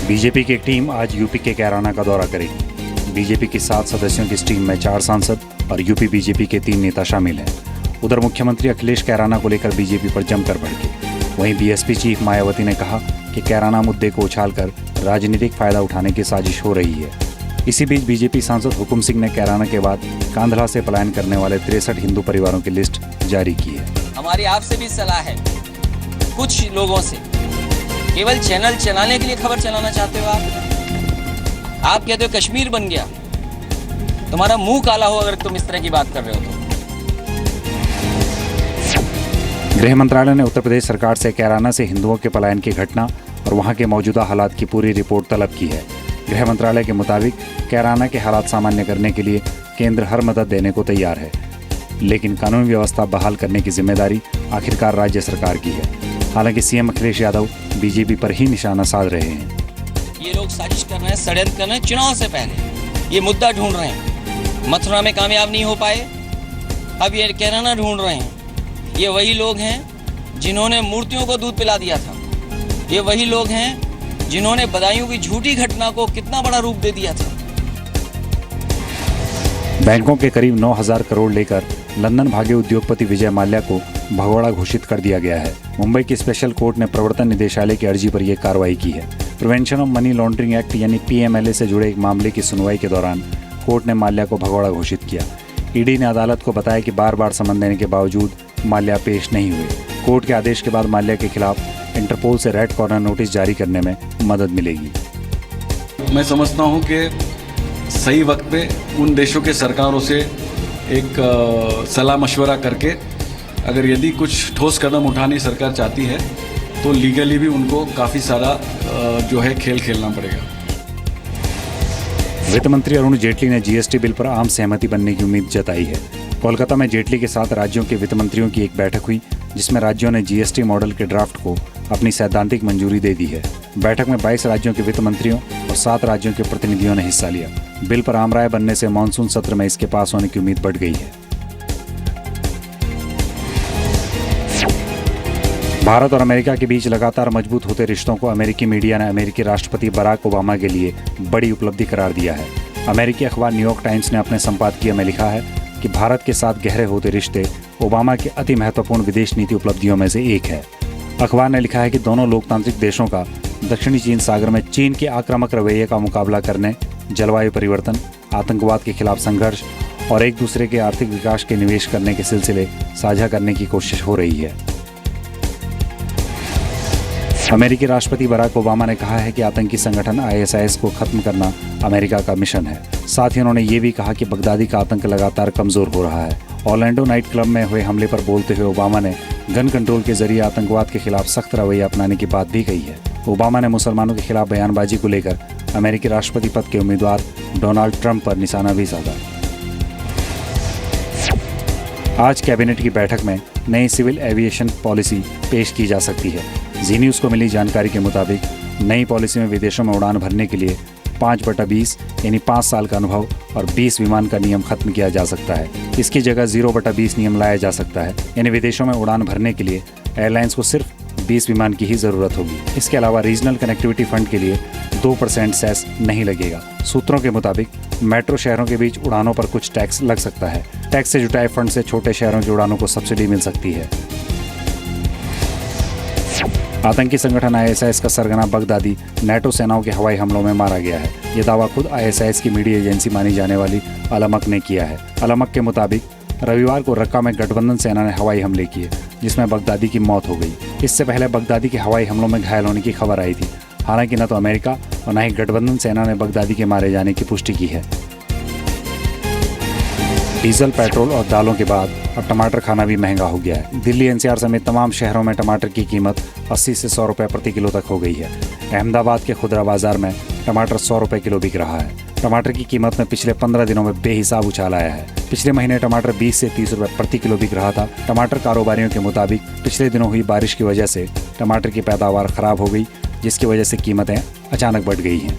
BJP की एक team आज यूपी के कैराना का दौरा करेगी। बीजेपी की 7 सदस्यों की इस टीम में 4 सांसद और यूपी बीजेपी के 3 नेता शामिल हैं। उधर मुख्यमंत्री अखिलेश कैराना को लेकर बीजेपी पर जमकर भड़के। वहीं बीएसपी चीफ मायावती ने कहा कि कैराना मुद्दे को उछालकर राजनीतिक फायदा उठाने की साजिश हो रही है। इसी बीच बीजेपी सांसद हुकुम सिंह ने कैराना के बाद कांधला से पलायन करने वाले 63 हिंदू परिवारों की लिस्ट जारी की है। हमारी आपसे भी सलाह है, कुछ लोगों से केवल चैनल चलाने के लिए खबर चलाना चाहते हो आप कहते हो कश्मीर बन गया, तुम्हारा मुंह काला हो अगर तुम इस तरह की बात कर रहे हो तो। गृह मंत्रालय ने उत्तर प्रदेश सरकार से कैराना से हिंदुओं के पलायन की घटना और वहां के मौजूदा हालात की पूरी रिपोर्ट तलब की है। गृह मंत्रालय के मुताबिक कैराना के हालात सामान्य करने के लिए केंद्र हर मदद देने को तैयार है, लेकिन कानून व्यवस्था बहाल करने की जिम्मेदारी आखिरकार राज्य सरकार की है। हालांकि सीएम अखिलेश यादव बीजेपी पर ही निशाना साध रहे हैं। ये लोग साजिश कर रहे हैं, षड्यंत्र कर रहे हैं, चुनाव से पहले ये मुद्दा ढूंढ रहे हैं। मथुरा में कामयाब नहीं हो पाए, अब ये कैराना ढूंढ रहे हैं। ये वही लोग हैं जिन्होंने मूर्तियों को दूध पिला दिया था। ये वही लोग हैं जिन्होंने बदायूं की झूठी घटना को कितना बड़ा रूप दे दिया था। बैंकों के करीब 9,000 करोड़ लेकर लंदन भागे उद्योगपति विजय माल्या को भगोड़ा घोषित कर दिया गया है। मुंबई की स्पेशल कोर्ट ने प्रवर्तन निदेशालय की अर्जी पर यह कार्रवाई की है। Prevention of money laundering act यानी पीएमएलए से जुड़े एक मामले की सुनवाई के दौरान कोर्ट ने माल्या को भगोड़ा घोषित किया। ईडी ने अदालत को बताया कि बार बार समन देने के बावजूद माल्या पेश नहीं हुए। कोर्ट के आदेश के बाद माल्या के खिलाफ इंटरपोल से रेड कॉर्नर नोटिस जारी करने में मदद मिलेगी। मैं समझता हूं कि सही वक्त पे उन देशों के सरकारों से एक सलाह मशवरा करके अगर यदि कुछ ठोस कदम उठाने सरकार चाहती है तो लीगली भी उनको काफ़ी सारा जो है खेल खेलना पड़ेगा। वित्त मंत्री अरुण जेटली ने जीएसटी बिल पर आम सहमति बनने की उम्मीद जताई है। कोलकाता में जेटली के साथ राज्यों के वित्त मंत्रियों की एक बैठक हुई, जिसमें राज्यों ने जीएसटी मॉडल के ड्राफ्ट को अपनी सैद्धांतिक मंजूरी दे दी है। बैठक में 22 राज्यों के वित्त मंत्रियों और 7 राज्यों के प्रतिनिधियों ने हिस्सा लिया। बिल पर आम राय बनने से मानसून सत्र में इसके पास होने की उम्मीद बढ़ गई है। भारत और अमेरिका के बीच लगातार मजबूत होते रिश्तों को अमेरिकी मीडिया ने अमेरिकी राष्ट्रपति बराक ओबामा के लिए बड़ी उपलब्धि करार दिया है। अमेरिकी अखबार न्यूयॉर्क टाइम्स ने अपने संपादकीय में लिखा है कि भारत के साथ गहरे होते रिश्ते ओबामा की अति महत्वपूर्ण विदेश नीति उपलब्धियों में से एक है। अखबार ने लिखा है कि दोनों लोकतांत्रिक देशों का दक्षिणी चीन सागर में चीन के आक्रामक रवैये का मुकाबला करने, जलवायु परिवर्तन, आतंकवाद के खिलाफ संघर्ष और एक दूसरे के आर्थिक विकास के निवेश करने के सिलसिले साझा करने की कोशिश हो रही है। अमेरिकी राष्ट्रपति बराक ओबामा ने कहा है कि आतंकी संगठन आईएसआईएस को खत्म करना अमेरिका का मिशन है। साथ ही उन्होंने ये भी कहा कि बगदादी का आतंक लगातार कमजोर हो रहा है। ऑरलैंडो नाइट क्लब में हुए हमले पर बोलते हुए ओबामा ने गन कंट्रोल के जरिए आतंकवाद के खिलाफ सख्त रवैया अपनाने की बात भी कही है। ओबामा ने मुसलमानों के खिलाफ बयानबाजी को लेकर अमेरिकी राष्ट्रपति पद के उम्मीदवार डोनाल्ड ट्रंप पर निशाना भी साधा। आज कैबिनेट की बैठक में नई सिविल एविएशन पॉलिसी पेश की जा सकती है। जी न्यूज़ को मिली जानकारी के मुताबिक नई पॉलिसी में विदेशों में उड़ान भरने के लिए 5/20 यानी 5 साल का अनुभव और 20 विमान का नियम खत्म किया जा सकता है। इसकी जगह 0/20 नियम लाया जा सकता है, यानी विदेशों में उड़ान भरने के लिए एयरलाइंस को सिर्फ 20 विमान की ही जरूरत होगी। इसके अलावा रीजनल कनेक्टिविटी फंड के लिए 2% सेस नहीं लगेगा। सूत्रों के मुताबिक मेट्रो शहरों के बीच उड़ानों पर कुछ टैक्स लग सकता है। टैक्स से जुटाए फंड से छोटे शहरों की उड़ानों को सब्सिडी मिल सकती है। आतंकी संगठन आईएसआईएस का सरगना बगदादी नेटो सेनाओं के हवाई हमलों में मारा गया है। ये दावा खुद आईएसआईएस की मीडिया एजेंसी मानी जाने वाली अलमक ने किया है। अलमक के मुताबिक रविवार को रक्का में गठबंधन सेना ने हवाई हमले किए, जिसमें बगदादी की मौत हो गई। इससे पहले बगदादी के हवाई हमलों में घायल होने की खबर आई थी। हालांकि न तो अमेरिका और न ही गठबंधन सेना ने बगदादी के मारे जाने की पुष्टि की है। डीजल, पेट्रोल और दालों के बाद अब टमाटर खाना भी महंगा हो गया है। दिल्ली एनसीआर समेत तमाम शहरों में टमाटर की कीमत 80 से 100 रुपये प्रति किलो तक हो गई है। अहमदाबाद के खुदरा बाजार में टमाटर 100 रुपये किलो बिक रहा है। टमाटर की कीमत में पिछले 15 दिनों में बेहिसाब उछाल आया है। पिछले महीने टमाटर 20 से 30 रुपये प्रति किलो बिक रहा था। टमाटर कारोबारियों के मुताबिक पिछले दिनों हुई बारिश की वजह से टमाटर की पैदावार खराब हो गई, जिसकी वजह से कीमतें अचानक बढ़ गई हैं।